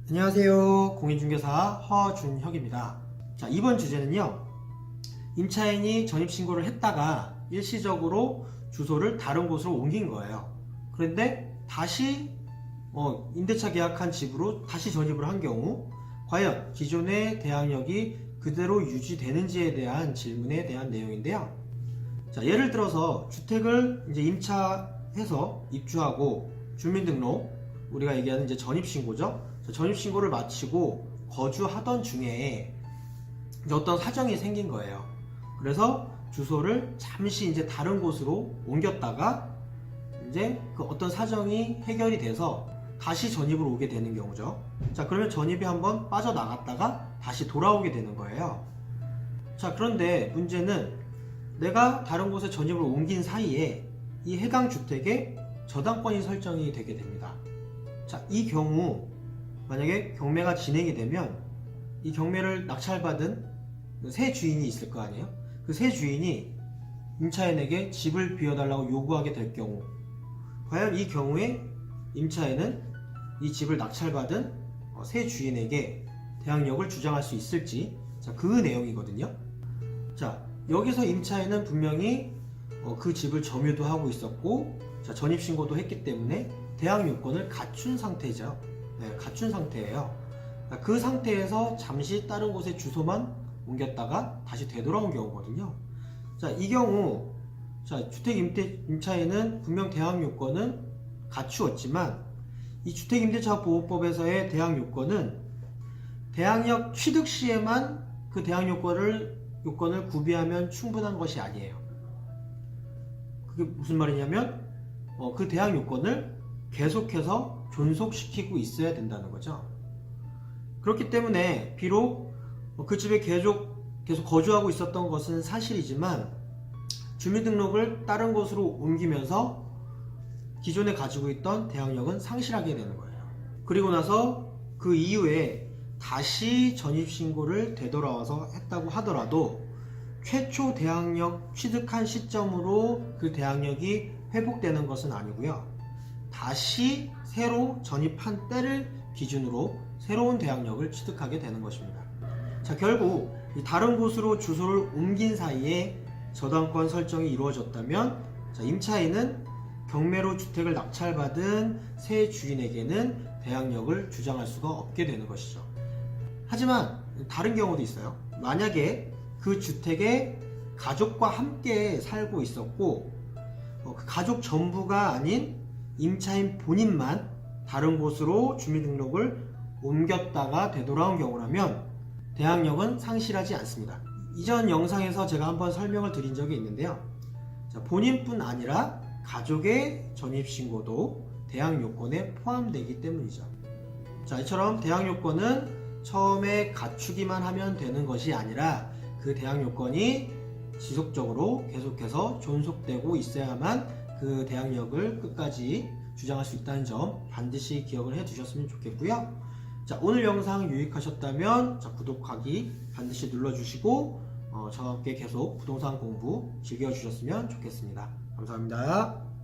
안녕하세요. 공인중개사 허준혁입니다. 자, 이번 주제는요, 임차인이 전입신고를 했다가 일시적으로 주소를 다른 곳으로 옮긴 거예요. 그런데 다시 임대차 계약한 집으로 다시 전입을 한 경우 과연 기존의 대항력이 그대로 유지되는지에 대한 질문에 대한 내용인데요. 자, 예를 들어서 주택을 이제 임차해서 입주하고 주민등록, 우리가 얘기하는 이제 전입신고죠. 전입신고를 마치고 거주하던 중에 이제 어떤 사정이 생긴 거예요. 그래서 주소를 잠시 이제 다른 곳으로 옮겼다가 이제 그 어떤 사정이 해결이 돼서 다시 전입을 오게 되는 경우죠. 자, 그러면 전입이 한번 빠져나갔다가 다시 돌아오게 되는 거예요. 자, 그런데 문제는 내가 다른 곳에 전입을 옮긴 사이에 이 해당 주택에 저당권이 설정이 되게 됩니다. 자, 이 경우 만약에 경매가 진행이 되면 이 경매를 낙찰받은 새 주인이 있을 거 아니에요? 그 새 주인이 임차인에게 집을 비워달라고 요구하게 될 경우, 과연 이 경우에 임차인은 이 집을 낙찰받은 새 주인에게 대항력을 주장할 수 있을지, 자, 그 내용이거든요. 자, 여기서 임차인은 분명히 그 집을 점유도 하고 있었고, 자, 전입신고도 했기 때문에 대항 요건을 갖춘 상태죠. 네, 갖춘 상태예요. 그 상태에서 잠시 다른 곳에 주소만 옮겼다가 다시 되돌아온 경우거든요. 자, 이 경우 주택 임차인은 분명 대항 요건은 갖추었지만 이 주택임대차보호법에서의 대항 요건은 대항력 취득 시에만 그 대항 요건을 구비하면 충분한 것이 아니에요. 그게 무슨 말이냐면 그 대항 요건을 계속해서 존속시키고 있어야 된다는 거죠. 그렇기 때문에 비록 그 집에 계속 거주하고 있었던 것은 사실이지만 주민등록을 다른 곳으로 옮기면서 기존에 가지고 있던 대항력은 상실하게 되는 거예요. 그리고 나서 그 이후에 다시 전입신고를 되돌아와서 했다고 하더라도 최초 대항력 취득한 시점으로 그 대항력이 회복되는 것은 아니고요. 다시 새로 전입한 때를 기준으로 새로운 대항력을 취득하게 되는 것입니다. 자, 결국 다른 곳으로 주소를 옮긴 사이에 저당권 설정이 이루어졌다면, 자, 임차인은 경매로 주택을 낙찰받은 새 주인에게는 대항력을 주장할 수가 없게 되는 것이죠. 하지만 다른 경우도 있어요. 만약에 그 주택에 가족과 함께 살고 있었고 그 가족 전부가 아닌 임차인 본인만 다른 곳으로 주민등록을 옮겼다가 되돌아온 경우라면 대항력은 상실하지 않습니다. 이전 영상에서 제가 한번 설명을 드린 적이 있는데요. 자, 본인뿐 아니라 가족의 전입신고도 대항 요건에 포함되기 때문이죠. 자, 이처럼 대항 요건은 처음에 갖추기만 하면 되는 것이 아니라 그 대항 요건이 지속적으로 계속해서 존속되고 있어야만 그 대항력을 끝까지 주장할 수 있다는 점 반드시 기억을 해 두셨으면 좋겠고요. 자, 오늘 영상 유익하셨다면 구독하기 반드시 눌러주시고 저와 함께 계속 부동산 공부 즐겨주셨으면 좋겠습니다. 감사합니다.